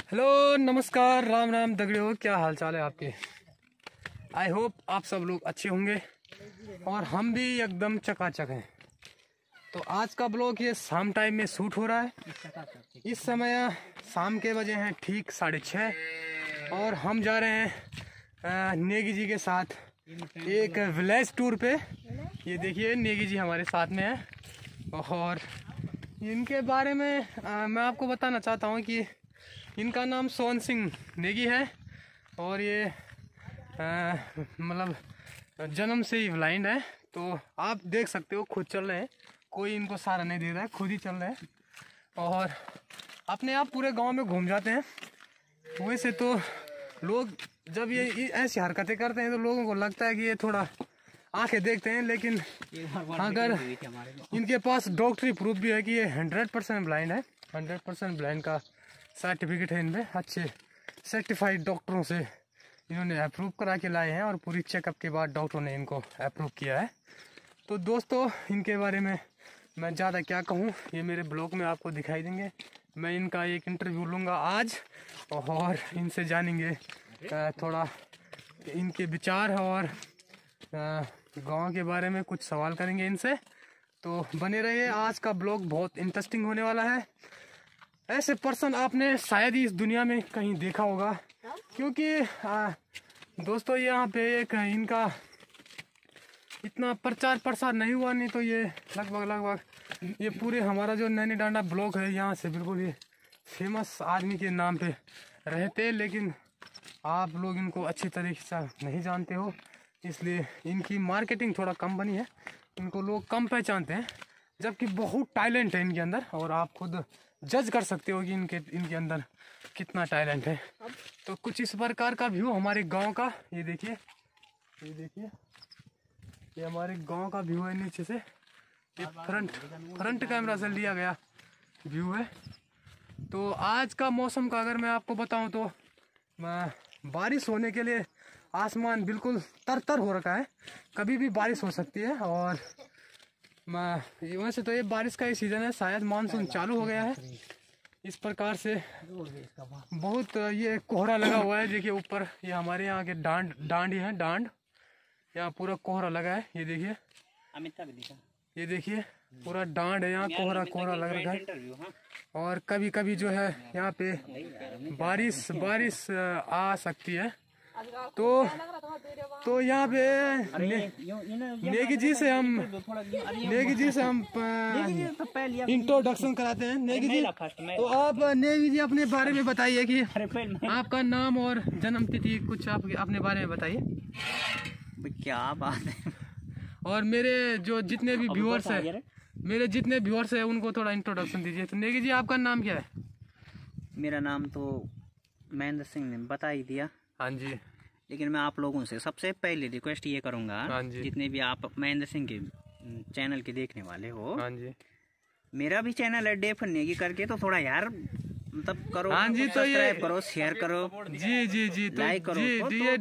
Hello नमस्कार राम राम दगड़ियों, क्या हाल चाल है आपके। आई होप आप सब लोग अच्छे होंगे और हम भी एकदम चकाचक हैं। तो आज का ब्लॉग ये शाम टाइम में शूट हो रहा है। इस समय शाम के बजे हैं ठीक 6:30 और हम जा रहे हैं नेगी जी के साथ एक विलेज टूर पे। ये देखिए नेगी जी हमारे साथ में है और इनके बारे में मैं आपको बताना चाहता हूँ कि इनका नाम सोहन सिंह नेगी है और ये मतलब जन्म से ही ब्लाइंड है। तो आप देख सकते हो खुद चल रहे हैं, कोई इनको सहारा नहीं दे रहा है, खुद ही चल रहे हैं और अपने आप पूरे गांव में घूम जाते हैं। वैसे तो लोग जब ये ऐसी हरकतें करते हैं तो लोगों को लगता है कि ये थोड़ा आंखें देखते हैं, लेकिन अगर इनके पास डॉक्टरी प्रूफ भी है कि ये 100% ब्लाइंड है, 100% ब्लाइंड का सर्टिफिकेट है इनमें, अच्छे सर्टिफाइड डॉक्टरों से इन्होंने अप्रूव करा के लाए हैं और पूरी चेकअप के बाद डॉक्टरों ने इनको अप्रूव किया है। तो दोस्तों इनके बारे में मैं ज़्यादा क्या कहूँ, ये मेरे ब्लॉग में आपको दिखाई देंगे। मैं इनका एक इंटरव्यू लूँगा आज और इनसे जानेंगे थोड़ा इनके विचार और गांव के बारे में कुछ सवाल करेंगे इनसे। तो बने रहिए, आज का ब्लॉग बहुत इंटरेस्टिंग होने वाला है। ऐसे पर्सन आपने शायद ही इस दुनिया में कहीं देखा होगा, क्योंकि दोस्तों यहाँ पे एक इनका इतना प्रचार प्रसार नहीं हुआ, नहीं तो ये लगभग ये पूरे हमारा जो नैनी डांडा ब्लॉक है यहाँ से बिल्कुल ये फेमस आदमी के नाम पे रहते, लेकिन आप लोग इनको अच्छी तरीके से नहीं जानते हो, इसलिए इनकी मार्केटिंग थोड़ा कम बनी है, इनको लोग कम पहचानते हैं, जबकि बहुत टैलेंट है इनके अंदर और आप खुद जज कर सकते हो कि इनके अंदर कितना टैलेंट है। तो कुछ इस प्रकार का व्यू हमारे गांव का, ये देखिए ये हमारे गांव का व्यू है। नीचे से ये फ्रंट कैमरा से लिया गया व्यू है। तो आज का मौसम का अगर मैं आपको बताऊं तो बारिश होने के लिए आसमान बिल्कुल तर हो रखा है, कभी भी बारिश हो सकती है। और वैसे तो ये बारिश का ही सीज़न है, शायद मानसून चालू हो गया है। इस प्रकार से बहुत ये कोहरा लगा हुआ है। देखिए ऊपर ये हमारे यहाँ के डांड ही है, डांड यहाँ पूरा कोहरा लगा है। ये देखिए पूरा डांड है, यहाँ कोहरा लग रहा है। और कभी कभी जो है यहाँ पे बारिश आ सकती है। तो यहाँ पे नेगी जी से हम इंट्रोडक्शन कराते हैं। नेगी जी, तो आप नेगी जी अपने बारे में बताइए कि आपका नाम और जन्म तिथि कुछ आप अपने बारे में बताइए। क्या बात है। और मेरे जितने भी व्यूअर्स है उनको थोड़ा इंट्रोडक्शन दीजिए। तो नेगी जी आपका नाम क्या है? मेरा नाम तो महेंद्र सिंह ने बता ही दिया। हाँ जी, लेकिन मैं आप लोगों से सबसे पहले रिक्वेस्ट ये करूंगा, जितने भी आप महेंद्र सिंह के चैनल के देखने वाले हो, हाँ जी, मेरा भी चैनल है डेफन नेगी करके, तो थोड़ा यार मतलब करो। हाँ जी, तो सब्सक्राइब करो, शेयर करो, जी तो लाइक करो। जी ये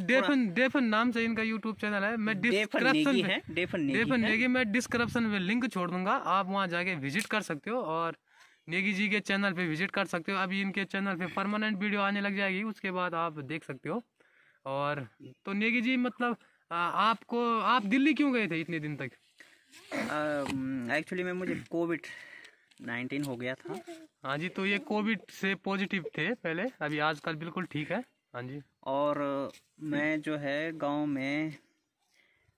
डेफन नाम से इनका यूट्यूब चैनल है। मैं डेफन नेगी मैं डिस्क्रिप्शन में लिंक छोड़ दूंगा, आप वहाँ जाके विजिट कर सकते हो और नेगी जी के चैनल पे विजिट कर सकते हो। अभी इनके चैनल पे परमानेंट वीडियो आने लग जाएगी, उसके बाद आप देख सकते हो। और तो नेगी जी मतलब आप दिल्ली क्यों गए थे इतने दिन तक? एक्चुअली में मुझे कोविड-19 हो गया था। हाँ जी, तो ये कोविड से पॉजिटिव थे पहले, अभी आजकल बिल्कुल ठीक है। हाँ जी, और मैं जो है गांव में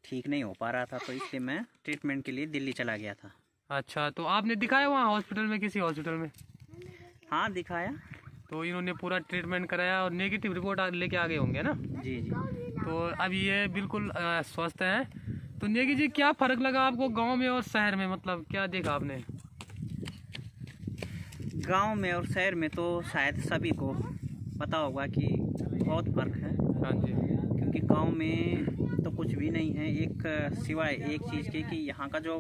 ठीक नहीं हो पा रहा था, तो इसलिए मैं ट्रीटमेंट के लिए दिल्ली चला गया था। अच्छा, तो आपने दिखाया वहाँ हॉस्पिटल में, किसी हॉस्पिटल में? हाँ दिखाया, तो इन्होंने पूरा ट्रीटमेंट कराया और नेगेटिव रिपोर्ट लेके आ गए होंगे ना? जी। तो अभी ये बिल्कुल स्वस्थ हैं। तो नेगी जी क्या फर्क लगा आपको गांव में और शहर में, मतलब क्या देखा आपने? गांव में और शहर में तो शायद सभी को पता होगा कि बहुत फर्क है। हाँ जी, क्योंकि गांव में तो कुछ भी नहीं है, एक सिवाय एक चीज़ के कि यहाँ का जो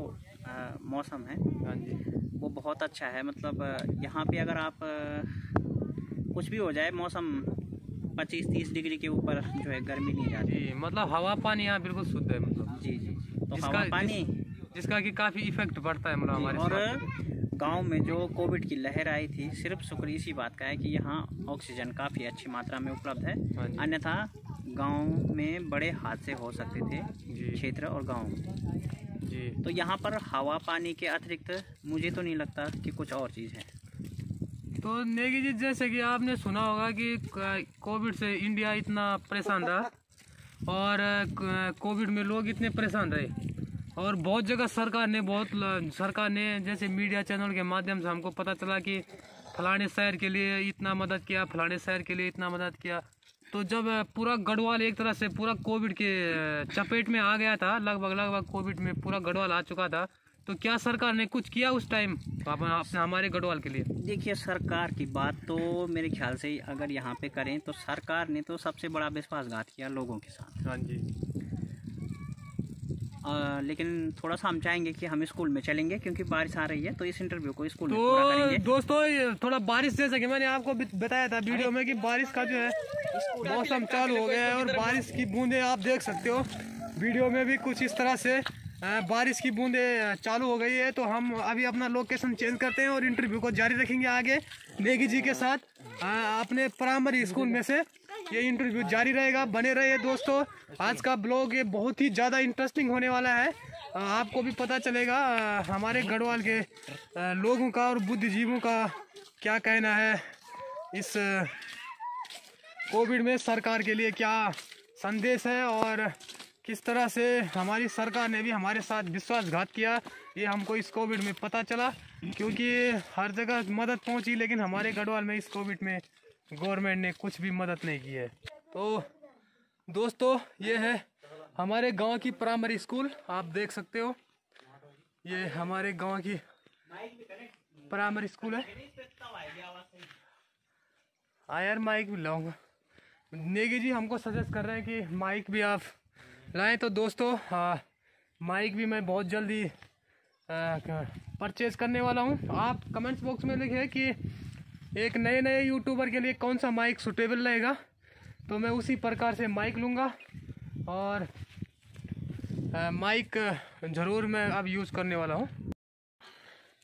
मौसम है, हाँ जी, वो बहुत अच्छा है। मतलब यहाँ पे अगर आप कुछ भी हो जाए, मौसम 25-30 डिग्री के ऊपर जो है गर्मी नहीं जाती। जी, मतलब हवा पानी यहाँ बिल्कुल शुद्ध है, मतलब जी। तो हवा पानी जिसका कि काफी इफेक्ट पड़ता है मतलब हमारे और गांव में जो कोविड की लहर आई थी, सिर्फ शुक्र इसी बात का है कि यहाँ ऑक्सीजन काफ़ी अच्छी मात्रा में उपलब्ध है। अन्यथा गांव में बड़े हादसे हो सकते थे, क्षेत्र और गांव जी। तो यहाँ पर हवा पानी के अतिरिक्त मुझे तो नहीं लगता कि कुछ और चीज़ है। तो नेगी जी, जैसे कि आपने सुना होगा कि कोविड से इंडिया इतना परेशान रहा और कोविड में लोग इतने परेशान रहे और बहुत जगह सरकार ने जैसे मीडिया चैनल के माध्यम से हमको पता चला कि फलाने शहर के लिए इतना मदद किया, फलाने शहर के लिए इतना मदद किया। तो जब पूरा गढ़वाल एक तरह से पूरा कोविड के चपेट में आ गया था, लगभग कोविड में पूरा गढ़वाल आ चुका था, तो क्या सरकार ने कुछ किया उस टाइम आपने हमारे गढ़वाल के लिए? देखिए, सरकार की बात तो मेरे ख्याल से अगर यहाँ पे करें तो सरकार ने तो सबसे बड़ा विश्वासघात किया लोगों के साथ। हाँ जी। लेकिन थोड़ा सा हम चाहेंगे कि हम स्कूल में चलेंगे क्योंकि बारिश आ रही है, तो इस इंटरव्यू को स्कूल में पूरा करेंगे। दोस्तों, थोड़ा बारिश, जैसा कि मैंने आपको बताया था वीडियो में कि बारिश का जो है मौसम चालू हो गया है और बारिश की बूंदें आप देख सकते हो वीडियो में भी कुछ इस तरह से बारिश की बूंदें चालू हो गई है। तो हम अभी अपना लोकेशन चेंज करते हैं और इंटरव्यू को जारी रखेंगे आगे नेगी जी के साथ। अपने प्राइमरी स्कूल में से ये इंटरव्यू जारी रहेगा, बने रहिए दोस्तों। आज का ब्लॉग ये बहुत ही ज़्यादा इंटरेस्टिंग होने वाला है। आपको भी पता चलेगा हमारे गढ़वाल के लोगों का और बुद्धिजीवियों का क्या कहना है इस कोविड में, सरकार के लिए क्या संदेश है और किस तरह से हमारी सरकार ने भी हमारे साथ विश्वासघात किया। ये हमको इस कोविड में पता चला, क्योंकि हर जगह मदद पहुंची लेकिन हमारे गढ़वाल में इस कोविड में गवर्नमेंट ने कुछ भी मदद नहीं की है। तो दोस्तों, ये है हमारे गांव की प्राइमरी स्कूल, आप देख सकते हो। ये हमारे गांव की प्राइमरी स्कूल है। यार माइक भी लाऊंगा। नेगी जी हमको सजेस्ट कर रहे हैं कि माइक भी आप लाएं। तो दोस्तों, माइक भी मैं बहुत जल्दी परचेज करने वाला हूं। आप कमेंट्स बॉक्स में लिखिए कि एक नए यूट्यूबर के लिए कौन सा माइक सूटेबल रहेगा, तो मैं उसी प्रकार से माइक लूँगा और माइक ज़रूर मैं अब यूज़ करने वाला हूँ।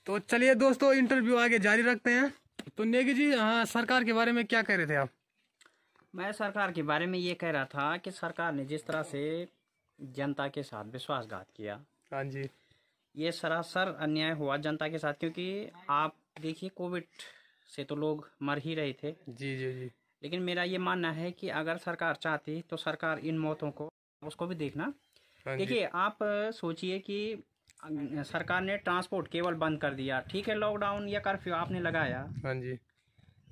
तो चलिए दोस्तों, इंटरव्यू आगे जारी रखते हैं। तो नेगी जी, हाँ, सरकार के बारे में क्या कह रहे थे आप? मैं सरकार के बारे में ये कह रहा था कि सरकार ने जिस तरह से जनता के साथ विश्वासघात किया, हाँ जी, ये सरासर अन्याय हुआ जनता के साथ। क्योंकि आप देखिए, कोविड से तो लोग मर ही रहे थे। जी जी जी। लेकिन मेरा ये मानना है कि अगर सरकार चाहती तो सरकार इन मौतों को उसको भी देखना। देखिए, आप सोचिए कि सरकार ने ट्रांसपोर्ट केवल बंद कर दिया, ठीक है, लॉकडाउन या कर्फ्यू आपने लगाया, हाँ जी,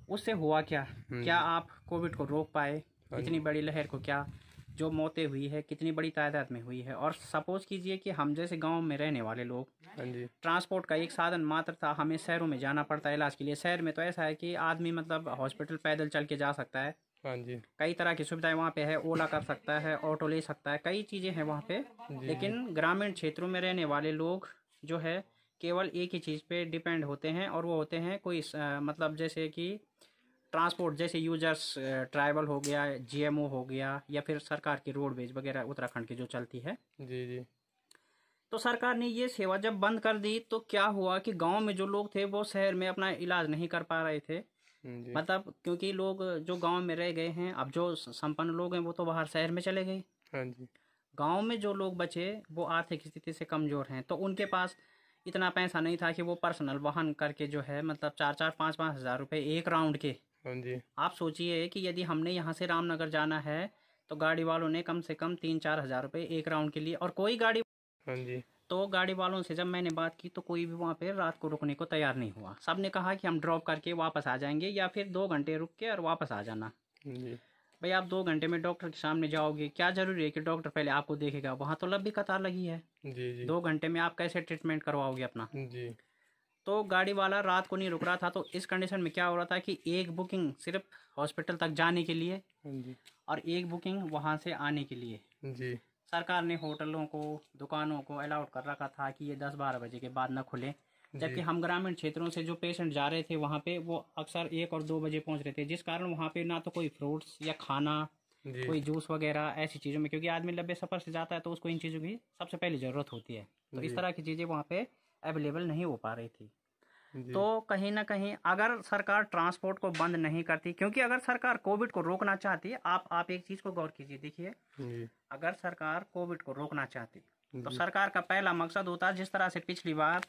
उससे हुआ क्या? क्या आप कोविड को रोक पाए? इतनी बड़ी लहर को क्या जो मौतें हुई है कितनी बड़ी तादाद में हुई है। और सपोज कीजिए कि हम जैसे गांव में रहने वाले लोग, हाँ जी, ट्रांसपोर्ट का एक साधन मात्र था, हमें शहरों में जाना पड़ता है इलाज के लिए। शहर में तो ऐसा है कि आदमी मतलब हॉस्पिटल पैदल चल के जा सकता है, हाँ जी, कई तरह की सुविधाएं वहाँ पे है, ओला कर सकता है, ऑटो ले सकता है, कई चीज़ें हैं वहाँ पे। लेकिन ग्रामीण क्षेत्रों में रहने वाले लोग जो है केवल एक ही चीज़ पे डिपेंड होते हैं और वो होते हैं कोई मतलब जैसे कि ट्रांसपोर्ट, जैसे यूजर्स ट्राइबल हो गया, जीएमओ हो गया, या फिर सरकार की रोडवेज वगैरह उत्तराखंड की जो चलती है। जी जी। तो सरकार ने ये सेवा जब बंद कर दी तो क्या हुआ कि गांव में जो लोग थे वो शहर में अपना इलाज नहीं कर पा रहे थे। मतलब क्योंकि लोग जो गांव में रह गए हैं, अब जो संपन्न लोग हैं वो तो बाहर शहर में चले गए। हाँ जी। गांव में जो लोग बचे वो आर्थिक स्थिति से कमज़ोर हैं, तो उनके पास इतना पैसा नहीं था कि वो पर्सनल वाहन करके जो है मतलब 4-5 हज़ार रुपये एक राउंड के। हाँ जी। आप सोचिए कि यदि हमने यहाँ से रामनगर जाना है तो गाड़ी वालों ने कम से कम 3-4 हज़ार रुपये एक राउंड के लिए, और कोई गाड़ी, हाँ जी, तो गाड़ी वालों से जब मैंने बात की तो कोई भी वहाँ पे रात को रुकने को तैयार नहीं हुआ। सब ने कहा कि हम ड्रॉप करके वापस आ जाएंगे या फिर 2 घंटे रुक के और वापस आ जाना। जी। भाई, आप 2 घंटे में डॉक्टर के सामने जाओगे, क्या जरूरी है कि डॉक्टर पहले आपको देखेगा? वहाँ तो लंबी कतार लगी है। जी जी। 2 घंटे में आप कैसे ट्रीटमेंट करवाओगे अपना? जी। तो गाड़ी वाला रात को नहीं रुक रहा था। तो इस कंडीशन में क्या हो रहा था कि एक बुकिंग सिर्फ हॉस्पिटल तक जाने के लिए जी। और एक बुकिंग वहाँ से आने के लिए। जी। सरकार ने होटलों को, दुकानों को अलाउड कर रखा था कि ये 10-12 बजे के बाद न खुले, जबकि हम ग्रामीण क्षेत्रों से जो पेशेंट जा रहे थे वहाँ पे वो अक्सर 1 और 2 बजे पहुँच रहे थे, जिस कारण वहाँ पे ना तो कोई फ्रूट्स या खाना, कोई जूस वगैरह ऐसी चीज़ों में, क्योंकि आदमी लंबे सफ़र से जाता है तो उसको इन चीज़ों की सबसे पहली ज़रूरत होती है। तो इस तरह की चीज़ें वहाँ पे अवेलेबल नहीं हो पा रही थी। जी। तो कहीं ना कहीं अगर सरकार ट्रांसपोर्ट को बंद नहीं करती, क्योंकि अगर सरकार कोविड को रोकना चाहती, आप एक चीज को गौर कीजिए, देखिए जी। अगर सरकार कोविड को रोकना चाहती तो जी। सरकार का पहला मकसद होता है, जिस तरह से पिछली बार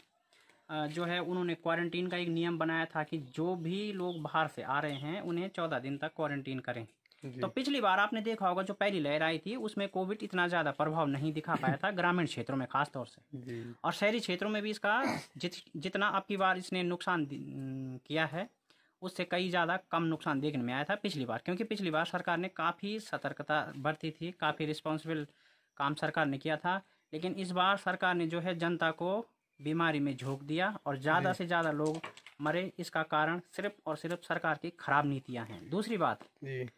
जो है उन्होंने क्वारंटीन का एक नियम बनाया था कि जो भी लोग बाहर से आ रहे हैं उन्हें 14 दिन तक क्वारंटीन करें। तो जी। पिछली बार आपने देखा होगा जो पहली लहर आई थी उसमें कोविड इतना ज़्यादा प्रभाव नहीं दिखा पाया था ग्रामीण क्षेत्रों में खास तौर से, जी। और शहरी क्षेत्रों में भी इसका जितना अब की बार इसने नुकसान किया है उससे कई ज़्यादा कम नुकसान देखने में आया था पिछली बार, क्योंकि पिछली बार सरकार ने काफ़ी सतर्कता बरती थी, काफ़ी रिस्पॉन्सिबल काम सरकार ने किया था। लेकिन इस बार सरकार ने जो है जनता को बीमारी में झोंक दिया और ज़्यादा से ज़्यादा लोग मरे। इसका कारण सिर्फ और सिर्फ सरकार की खराब नीतियां हैं। दूसरी बात, जी।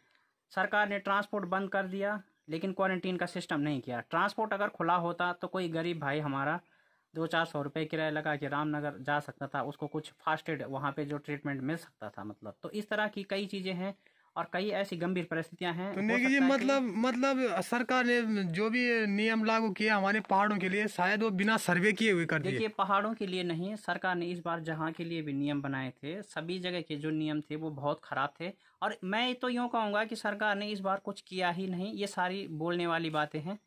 सरकार ने ट्रांसपोर्ट बंद कर दिया लेकिन क्वारंटीन का सिस्टम नहीं किया। ट्रांसपोर्ट अगर खुला होता तो कोई गरीब भाई हमारा 200-400 रुपये किराया लगा के रामनगर जा सकता था, उसको कुछ फास्ट एड वहाँ पे जो ट्रीटमेंट मिल सकता था। मतलब तो इस तरह की कई चीज़ें हैं और कई ऐसी गंभीर परिस्थितियां हैं। तो हो नेगी जी, सकता है कि मतलब सरकार ने जो भी नियम लागू किया हमारे पहाड़ों के लिए, शायद वो बिना सर्वे किए हुए कर दिए। देखिए पहाड़ों के लिए नहीं, सरकार ने इस बार जहाँ के लिए भी नियम बनाए थे सभी जगह के जो नियम थे वो बहुत खराब थे। और मैं तो यूँ कहूँगा कि सरकार ने इस बार कुछ किया ही नहीं। ये सारी बोलने वाली बातें हैं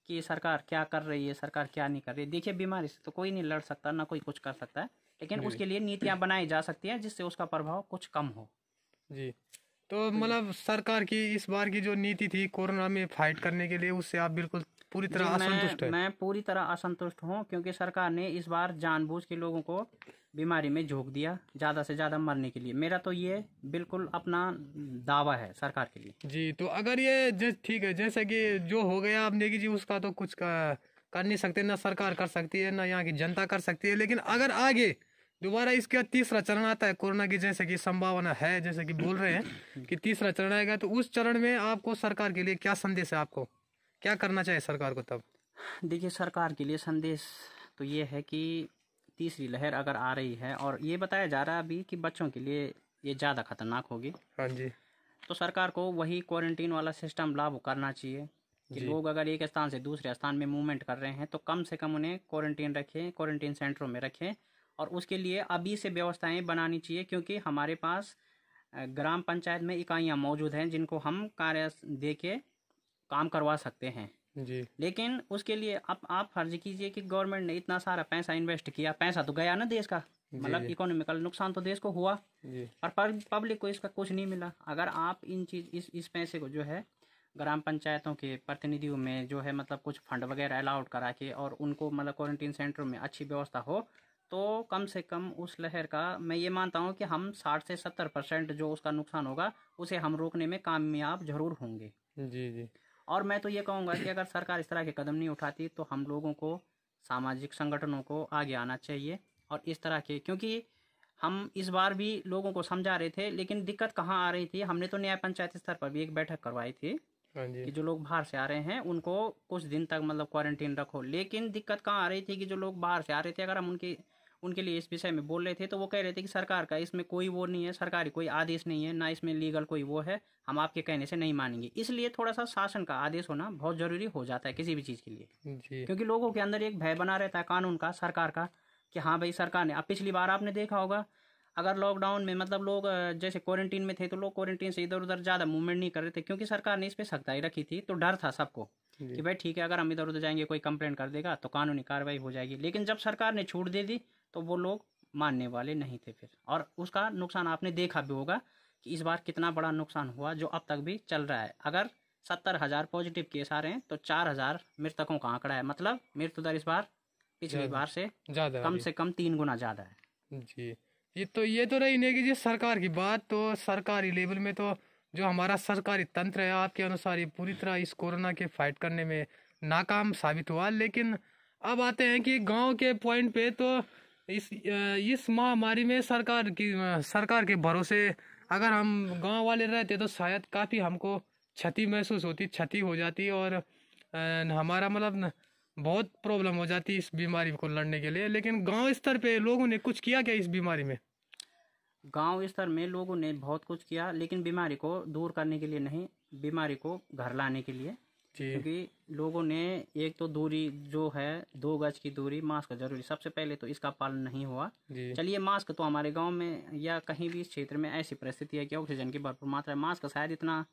कि सरकार क्या कर रही है, सरकार क्या नहीं कर रही है। देखिए बीमारी से तो कोई नहीं लड़ सकता, ना कोई कुछ कर सकता है, लेकिन जी। उसके लिए नीतियाँ बनाई जा सकती हैं जिससे उसका प्रभाव कुछ कम हो। जी। तो मतलब सरकार की इस बार की जो नीति थी कोरोना में फाइट करने के लिए, उससे आप बिल्कुल पूरी जी, तरह असंतुष्ट है? मैं पूरी तरह असंतुष्ट हूँ, क्योंकि सरकार ने इस बार जानबूझ के लोगों को बीमारी में झोंक दिया ज़्यादा से ज़्यादा मरने के लिए। मेरा तो ये बिल्कुल अपना दावा है सरकार के लिए। जी। तो अगर ये ठीक है, जैसे कि जो हो गया अब नेगी जी, उसका तो कुछ कर नहीं सकते, ना सरकार कर सकती है ना यहाँ की जनता कर सकती है। लेकिन अगर आगे दोबारा इसका तीसरा चरण आता है कोरोना की, जैसे कि संभावना है, जैसे कि बोल रहे हैं कि तीसरा चरण आएगा, तो उस चरण में आपको सरकार के लिए क्या संदेश है? आपको क्या करना चाहिए सरकार को तब? देखिए सरकार के लिए संदेश तो ये है कि तीसरी लहर अगर आ रही है और ये बताया जा रहा है अभी कि बच्चों के लिए ये ज़्यादा खतरनाक होगी, हाँ जी। तो सरकार को वही क्वारंटीन वाला सिस्टम लागू करना चाहिए कि जी। लोग अगर एक स्थान से दूसरे स्थान में मूवमेंट कर रहे हैं तो कम से कम उन्हें क्वारंटीन रखें, क्वारंटीन सेंटरों में रखें। और उसके लिए अभी से व्यवस्थाएं बनानी चाहिए, क्योंकि हमारे पास ग्राम पंचायत में इकाइयां मौजूद हैं जिनको हम कार्य दे के काम करवा सकते हैं। जी। लेकिन उसके लिए आप फर्ज कीजिए कि गवर्नमेंट ने इतना सारा पैसा इन्वेस्ट किया, पैसा तो गया ना देश का, मतलब जी। इकोनॉमिकल नुकसान तो देश को हुआ जी। और पब्लिक को इसका कुछ नहीं मिला। अगर आप इस पैसे को जो है ग्राम पंचायतों के प्रतिनिधियों में जो है मतलब कुछ फंड वगैरह अलाउड करा के और उनको मतलब क्वारंटीन सेंटरों में अच्छी व्यवस्था हो, तो कम से कम उस लहर का मैं ये मानता हूँ कि हम 60 से 70% जो उसका नुकसान होगा उसे हम रोकने में कामयाब जरूर होंगे। जी। जी। और मैं तो ये कहूँगा कि अगर सरकार इस तरह के कदम नहीं उठाती तो हम लोगों को, सामाजिक संगठनों को आगे आना चाहिए और इस तरह के, क्योंकि हम इस बार भी लोगों को समझा रहे थे लेकिन दिक्कत कहाँ आ रही थी, हमने तो न्याय पंचायत स्तर पर भी एक बैठक करवाई थी हाँ जी। कि जो लोग बाहर से आ रहे हैं उनको कुछ दिन तक मतलब क्वारंटीन रखो। लेकिन दिक्कत कहाँ आ रही थी कि जो लोग बाहर से आ रहे थे, अगर हम उनके लिए इस विषय में बोल रहे थे तो वो कह रहे थे कि सरकार का इसमें कोई वो नहीं है, सरकारी कोई आदेश नहीं है, ना इसमें लीगल कोई वो है, हम आपके कहने से नहीं मानेंगे। इसलिए थोड़ा सा शासन का आदेश होना बहुत ज़रूरी हो जाता है किसी भी चीज़ के लिए, जी। क्योंकि लोगों के अंदर एक भय बना रहता है कानून का, सरकार का, कि हाँ भाई सरकार ने। अब पिछली बार आपने देखा होगा अगर लॉकडाउन में मतलब लोग जैसे क्वारंटीन में थे तो लोग क्वारंटीन से इधर उधर ज़्यादा मूवमेंट नहीं कर रहे थे, क्योंकि सरकार ने इस पर सख्ताई रखी थी। तो डर था सबको कि भाई ठीक है अगर हम इधर उधर जाएंगे कोई कंप्लेंट कर देगा तो कानूनी कार्रवाई हो जाएगी। लेकिन जब सरकार ने छूट दे दी तो वो लोग मानने वाले नहीं थे फिर, और उसका नुकसान आपने देखा भी होगा कि इस बार कितना बड़ा नुकसान हुआ जो अब तक भी चल रहा है। अगर 70,000 पॉजिटिव केस आ रहे हैं तो 4,000 मृतकों का आंकड़ा है, मतलब मृत्यु दर इस बार पिछली बार से ज़्यादा कम से कम 3 गुना ज़्यादा है। जी। ये तो रही नहीं कि जी सरकार की बात, तो सरकारी लेवल में तो जो हमारा सरकारी तंत्र है आपके अनुसार ये पूरी तरह इस कोरोना के फाइट करने में नाकाम साबित हुआ। लेकिन अब आते हैं कि गांव के पॉइंट पे, तो इस महामारी में सरकार के भरोसे अगर हम गांव वाले रहते तो शायद काफ़ी हमको क्षति महसूस होती, क्षति हो जाती और हमारा मतलब बहुत प्रॉब्लम हो जाती इस बीमारी को लड़ने के लिए। लेकिन गांव स्तर पे लोगों ने कुछ किया क्या इस बीमारी में? गांव स्तर में लोगों ने बहुत कुछ किया, लेकिन बीमारी को दूर करने के लिए नहीं, बीमारी को घर लाने के लिए। क्योंकि लोगों ने एक तो दूरी जो है 2 गज की दूरी, मास्क जरूरी, सबसे पहले तो इसका पालन नहीं हुआ। चलिए मास्क तो हमारे गांव में या कहीं भी इस क्षेत्र में ऐसी परिस्थिति है कि ऑक्सीजन की भरपूर मात्रा है, मास्क शायद इतना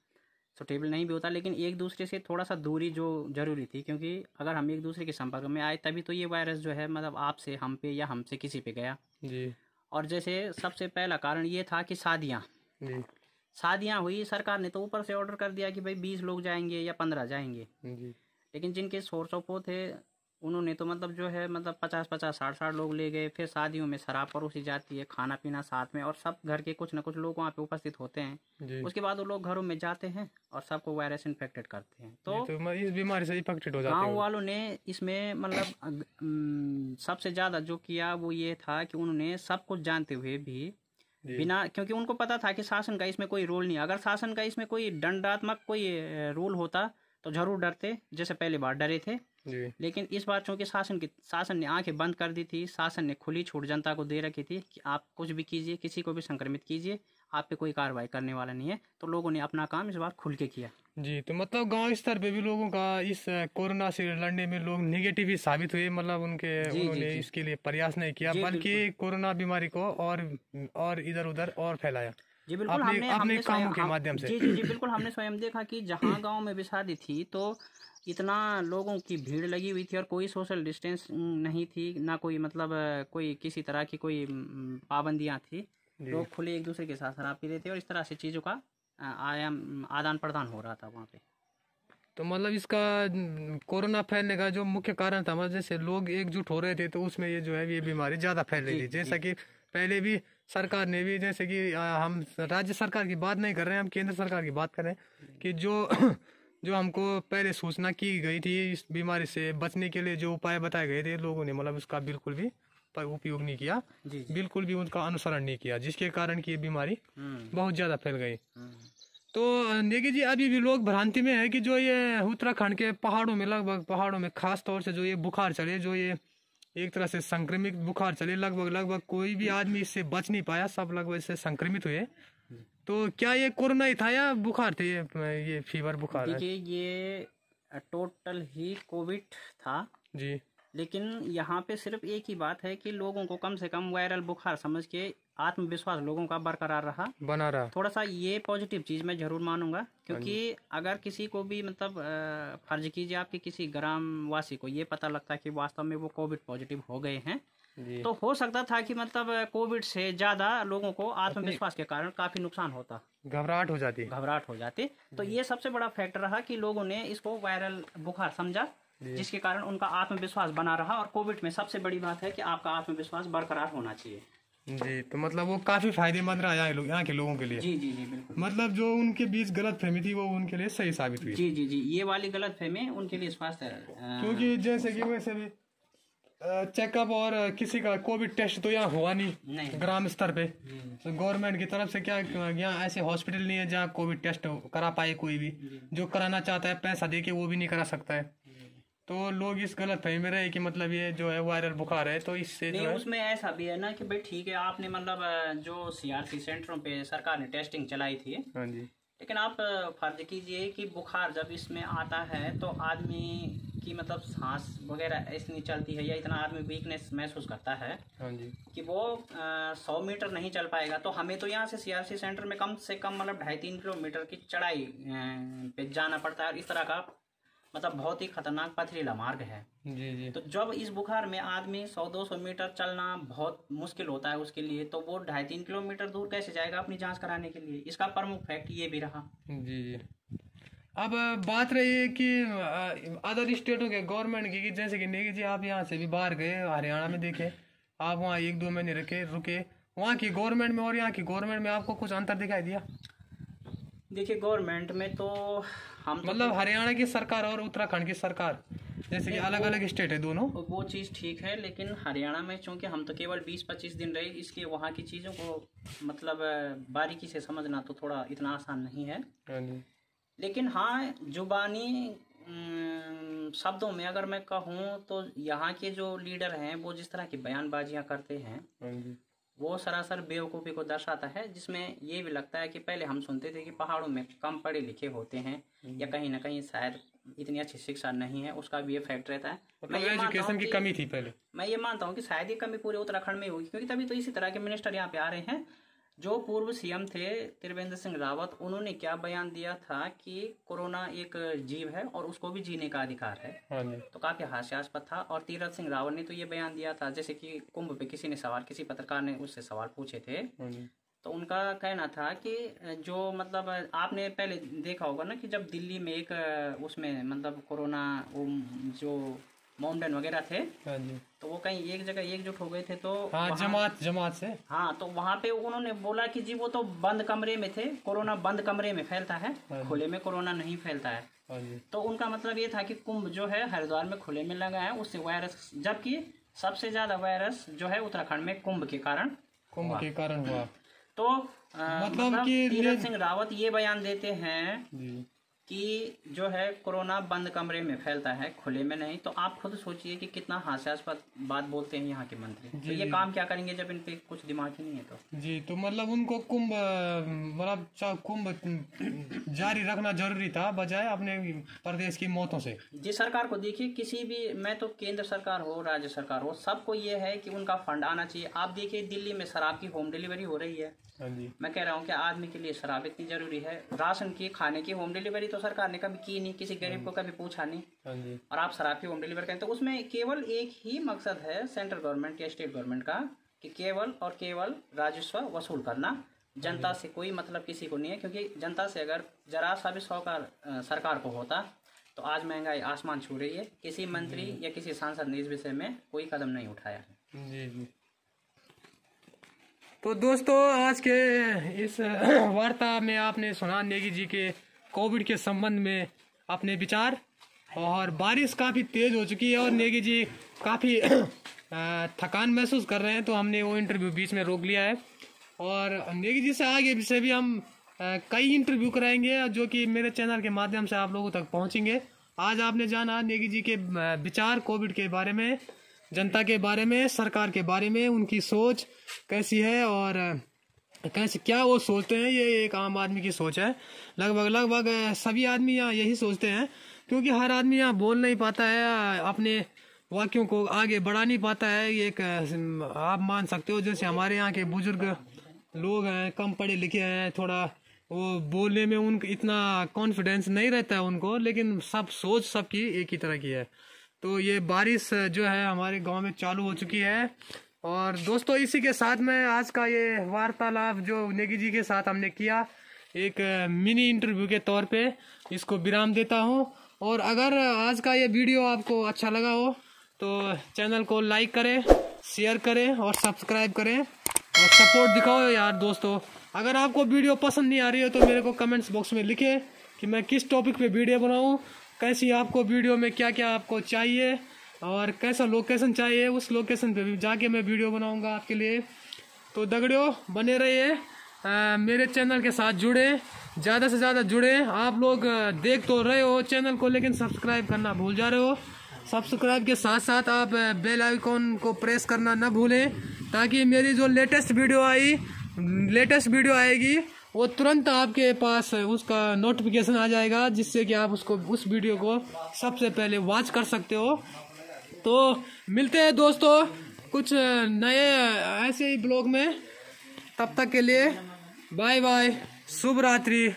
सुटेबल नहीं भी होता, लेकिन एक दूसरे से थोड़ा सा दूरी जो जरूरी थी, क्योंकि अगर हम एक दूसरे के संपर्क में आए तभी तो ये वायरस जो है मतलब आपसे हम पे या हमसे किसी पे गया जी। और जैसे सबसे पहला कारण ये था कि शादियाँ हुई, सरकार ने तो ऊपर से ऑर्डर कर दिया कि भाई 20 लोग जाएंगे या 15 जाएंगे जी। लेकिन जिनके सोर्स ऑफ वो थे उन्होंने तो मतलब जो है मतलब 50-50 60-60 लोग ले गए। फिर शादियों में शराब परोसी जाती है, खाना पीना साथ में, और सब घर के कुछ ना कुछ लोग वहाँ पे उपस्थित होते हैं। उसके बाद वो लोग घरों में जाते हैं और सबको वायरस इन्फेक्टेड करते हैं। तो इस बीमारी से इन्फेक्टेड हो जाते हैं। गाँव वालों ने इसमें मतलब सबसे ज़्यादा जो किया वो ये था कि उन्होंने सब कुछ जानते हुए भी बिना, क्योंकि उनको पता था कि शासन का इसमें कोई रोल नहीं, अगर शासन का इसमें कोई दंडात्मक कोई रोल होता तो जरूर डरते, जैसे पहले बार डरे थे जी। लेकिन इस बार चूंकि शासन ने आंखें बंद कर दी थी, शासन ने खुली छूट जनता को दे रखी थी कि आप कुछ भी कीजिए, किसी को भी संक्रमित कीजिए, आप पे कोई कार्रवाई करने वाला नहीं है, तो लोगों ने अपना काम इस बार खुल के किया जी। तो मतलब गांव स्तर पे भी लोगों का इस कोरोना से लड़ने में लोग निगेटिव ही साबित हुए, मतलब उन्होंने इसके लिए प्रयास नहीं किया, बल्कि कोरोना बीमारी को और इधर उधर और फैलाया जी। बिल्कुल अपने कामों के माध्यम से जी बिल्कुल हमने स्वयं देखा कि जहाँ गांव में भी शादी थी तो इतना लोगों की भीड़ लगी हुई थी और कोई सोशल डिस्टेंस नहीं थी, ना कोई मतलब कोई किसी तरह की कोई पाबंदियां थी, लोग खुले एक दूसरे के साथ शराब पी रहे थे और इस तरह से चीज़ों का आदान प्रदान हो रहा था वहाँ पे। तो मतलब इसका कोरोना फैलने का जो मुख्य कारण था, मतलब जैसे लोग एकजुट हो रहे थे तो उसमें ये जो है ये बीमारी ज़्यादा फैल रही थी। जैसा कि पहले भी सरकार ने भी, जैसे कि हम राज्य सरकार की बात नहीं कर रहे हैं, हम केंद्र सरकार की बात कर रहे हैं कि जो हमको पहले सूचना की गई थी इस बीमारी से बचने के लिए जो उपाय बताए गए थे, लोगों ने मतलब उसका बिल्कुल भी उपयोग नहीं किया जी। बिल्कुल भी उनका अनुसरण नहीं किया, जिसके कारण की ये बीमारी बहुत ज़्यादा फैल गई। तो नेगी जी अभी भी लोग भ्रांति में है कि जो ये उत्तराखंड के पहाड़ों में, लगभग पहाड़ों में खास तौर से जो ये बुखार चले, जो ये एक तरह से संक्रमित बुखार चले, लगभग कोई भी आदमी इससे बच नहीं पाया, सब लगभग इससे संक्रमित हुए। तो क्या ये कोरोना ही था या बुखार थे, ये फीवर बुखार? देखिए ये टोटल ही कोविड था जी। लेकिन यहाँ पे सिर्फ एक ही बात है कि लोगों को कम से कम वायरल बुखार समझ के आत्मविश्वास लोगों का बरकरार बना रहा, थोड़ा सा ये पॉजिटिव चीज़ मैं जरूर मानूंगा। क्योंकि अगर किसी को भी मतलब फर्ज कीजिए आपके किसी ग्राम वासी को ये पता लगता है कि वास्तव में वो कोविड पॉजिटिव हो गए हैं, तो हो सकता था कि मतलब कोविड से ज़्यादा लोगों को आत्मविश्वास के कारण काफ़ी नुकसान होता, घबराहट हो जाती। तो ये सबसे बड़ा फैक्टर रहा कि लोगों ने इसको वायरल बुखार समझा, जिसके कारण उनका आत्मविश्वास बना रहा। और कोविड में सबसे बड़ी बात है कि आपका आत्मविश्वास बरकरार होना चाहिए जी। तो मतलब वो काफी फायदेमंद रहा यहाँ के लोगों के लिए जी जी जी बिल्कुल। मतलब जो उनके बीच गलत फहमी थी वो उनके लिए सही साबित हुई जी जी जी। ये वाली गलत फहमी उनके लिए स्वास्थ्य, क्योंकि जैसे कि वैसे भी चेकअप और किसी का कोविड टेस्ट तो यहाँ हुआ नहीं ग्राम स्तर पे, तो गवर्नमेंट की तरफ से क्या यहाँ ऐसे हॉस्पिटल नहीं है जहाँ कोविड टेस्ट करा पाए कोई भी, जो कराना चाहता है पैसा दे के वो भी नहीं करा सकता है। तो लोग इस गलत फहमी में रहे कि मतलब ये जो है वायरल बुखार है, तो इससे नहीं, उसमें ऐसा भी है ना कि भाई ठीक है आपने मतलब जो CRC सेंटरों पे सरकार ने टेस्टिंग चलाई थी, हाँ जी, लेकिन आप फर्ज कीजिए कि बुखार जब इसमें आता है तो आदमी की मतलब सांस वगैरह इतनी चलती है या इतना आदमी वीकनेस महसूस करता है हाँ जी, कि वो 100 मीटर नहीं चल पाएगा। तो हमें तो यहाँ से CRC सेंटर में कम से कम मतलब 2.5-3 किलोमीटर की चढ़ाई पे जाना पड़ता है, और इस तरह का मतलब बहुत ही खतरनाक पथरीला मार्ग है जी जी। तो जब इस बुखार में आदमी 100-200 मीटर चलना बहुत मुश्किल होता है उसके लिए, तो वो 2.5-3 किलोमीटर दूर कैसे जाएगा अपनी जांच कराने के लिए। इसका प्रमुख फैक्ट ये भी रहा जी जी। अब बात रही है कि अदर स्टेटों के गवर्नमेंट की, जैसे कि नेगी जी आप यहाँ से भी बाहर गए, हरियाणा में देखे आप, वहाँ 1-2 महीने रुके, वहाँ की गवर्नमेंट में और यहाँ की गवर्नमेंट में आपको कुछ अंतर दिखाई दिया? देखिए गवर्नमेंट में तो हम मतलब हरियाणा की सरकार और उत्तराखंड की सरकार जैसे कि अलग अलग स्टेट है दोनों, वो चीज़ ठीक है। लेकिन हरियाणा में चूंकि हम तो केवल 20-25 दिन रहे, इसलिए वहाँ की चीज़ों को मतलब बारीकी से समझना तो थोड़ा इतना आसान नहीं है। लेकिन हाँ जुबानी शब्दों में अगर मैं कहूँ तो यहाँ के जो लीडर हैं वो जिस तरह की बयानबाजियाँ करते हैं वो सरासर बेवकूफ़ी को दर्शाता है, जिसमें ये भी लगता है कि पहले हम सुनते थे कि पहाड़ों में कम पढ़े लिखे होते हैं या कहीं ना कहीं शायद इतनी अच्छी शिक्षा नहीं है, उसका भी ये फैक्ट रहता है। मैं ये एजुकेशन की कमी थी पहले। मैं ये मानता हूँ कि शायद ये कमी पूरे उत्तराखंड में होगी, क्योंकि तभी तो इसी तरह के मिनिस्टर यहाँ पे आ रहे हैं। जो पूर्व सीएम थे त्रिवेंद्र सिंह रावत, उन्होंने क्या बयान दिया था कि कोरोना एक जीव है और उसको भी जीने का अधिकार है। हाँ जी। तो काफी हास्यास्पद था। और तीरथ सिंह रावत ने तो ये बयान दिया था, जैसे कि कुंभ पे किसी पत्रकार ने उससे सवाल पूछे थे, हाँ जी। तो उनका कहना था कि जो मतलब आपने पहले देखा होगा ना कि जब दिल्ली में एक उसमें मतलब कोरोना जो मॉमडन वगैरह थे, हाँ जी। तो वो कहीं एक जगह एकजुट हो गए थे, तो हाँ, जमात से। हाँ, तो वहाँ पे उन्होंने बोला कि जी वो तो बंद कमरे में थे, कोरोना बंद कमरे में फैलता है, खुले में कोरोना नहीं फैलता है। हाँ जी। तो उनका मतलब ये था कि कुंभ जो है हरिद्वार में खुले में लगा है, उससे वायरस, जबकि सबसे ज्यादा वायरस जो है उत्तराखंड में कुंभ के कारण हुआ। तो मतलब कि तीरथ सिंह रावत ये बयान देते हैं जी कि जो है कोरोना बंद कमरे में फैलता है, खुले में नहीं। तो आप खुद सोचिए कि कितना हास्यास्पद बात बोलते हैं यहाँ के मंत्री। तो ये काम क्या करेंगे जब इन पे कुछ दिमाग ही नहीं है तो। जी, तो मतलब उनको कुंभ जारी रखना जरूरी था बजाय अपने प्रदेश की मौतों से। जी, सरकार को देखिए, किसी भी, मैं तो केंद्र सरकार हो राज्य सरकार हो, सबको ये है कि उनका फंड आना चाहिए। आप देखिए दिल्ली में शराब की होम डिलीवरी हो रही है। मैं कह रहा हूँ कि आदमी के लिए शराब इतनी जरूरी है, राशन की, खाने की होम डिलीवरी तो सरकार ने कभी की नहीं, किसी गरीब को कभी पूछा नहीं, और आप शराब की होम डिलीवरी करें। तो उसमें केवल एक ही मकसद है सेंट्रल गवर्नमेंट या स्टेट गवर्नमेंट का, कि केवल और केवल राजस्व वसूल करना। जनता से कोई मतलब किसी को नहीं है, क्योंकि जनता से अगर जरा सा भी सौकार सरकार को होता तो आज महंगाई आसमान छू रही है। किसी मंत्री या किसी सांसद ने इस विषय में कोई कदम नहीं उठाया। जी। तो दोस्तों, आज के इस वार्ता में आपने सुना नेगी जी के कोविड के संबंध में अपने विचार, और बारिश काफ़ी तेज़ हो चुकी है और नेगी जी काफ़ी थकान महसूस कर रहे हैं, तो हमने वो इंटरव्यू बीच में रोक लिया है। और नेगी जी से आगे से भी हम कई इंटरव्यू कराएंगे जो कि मेरे चैनल के माध्यम से आप लोगों तक पहुंचेंगे। आज आपने जाना नेगी जी के विचार कोविड के बारे में, जनता के बारे में, सरकार के बारे में, उनकी सोच कैसी है और कैसे क्या वो सोचते हैं। ये एक आम आदमी की सोच है, लगभग सभी आदमी यहाँ यही सोचते हैं, क्योंकि हर आदमी यहाँ बोल नहीं पाता है, अपने वाक्यों को आगे बढ़ा नहीं पाता है। ये एक आप मान सकते हो, जैसे हमारे यहाँ के बुजुर्ग लोग हैं, कम पढ़े लिखे हैं, थोड़ा वो बोलने में उनको इतना कॉन्फिडेंस नहीं रहता है उनको, लेकिन सब सोच सबकी एक ही तरह की है। तो ये बारिश जो है हमारे गांव में चालू हो चुकी है। और दोस्तों, इसी के साथ में आज का ये वार्तालाप जो नेगी जी के साथ हमने किया, एक मिनी इंटरव्यू के तौर पे इसको विराम देता हूं। और अगर आज का ये वीडियो आपको अच्छा लगा हो तो चैनल को लाइक करें, शेयर करें और सब्सक्राइब करें और सपोर्ट दिखाओ यार दोस्तों। अगर आपको वीडियो पसंद नहीं आ रही है तो मेरे को कमेंट्स बॉक्स में लिखें कि मैं किस टॉपिक पे वीडियो बनाऊं, कैसी आपको वीडियो में क्या क्या आपको चाहिए और कैसा लोकेशन चाहिए, उस लोकेशन पे भी जाके मैं वीडियो बनाऊंगा आपके लिए। तो दगड़ियों, बने रहिए, मेरे चैनल के साथ जुड़े, ज़्यादा से ज़्यादा जुड़े। आप लोग देख तो रहे हो चैनल को, लेकिन सब्सक्राइब करना भूल जा रहे हो। सब्सक्राइब के साथ साथ आप बेल आइकॉन को प्रेस करना न भूलें, ताकि मेरी जो लेटेस्ट वीडियो आएगी वो तुरंत आपके पास उसका नोटिफिकेशन आ जाएगा, जिससे कि आप उस वीडियो को सबसे पहले वॉच कर सकते हो। तो मिलते हैं दोस्तों कुछ नए ऐसे ही ब्लॉग में, तब तक के लिए बाय बाय, शुभ रात्रि।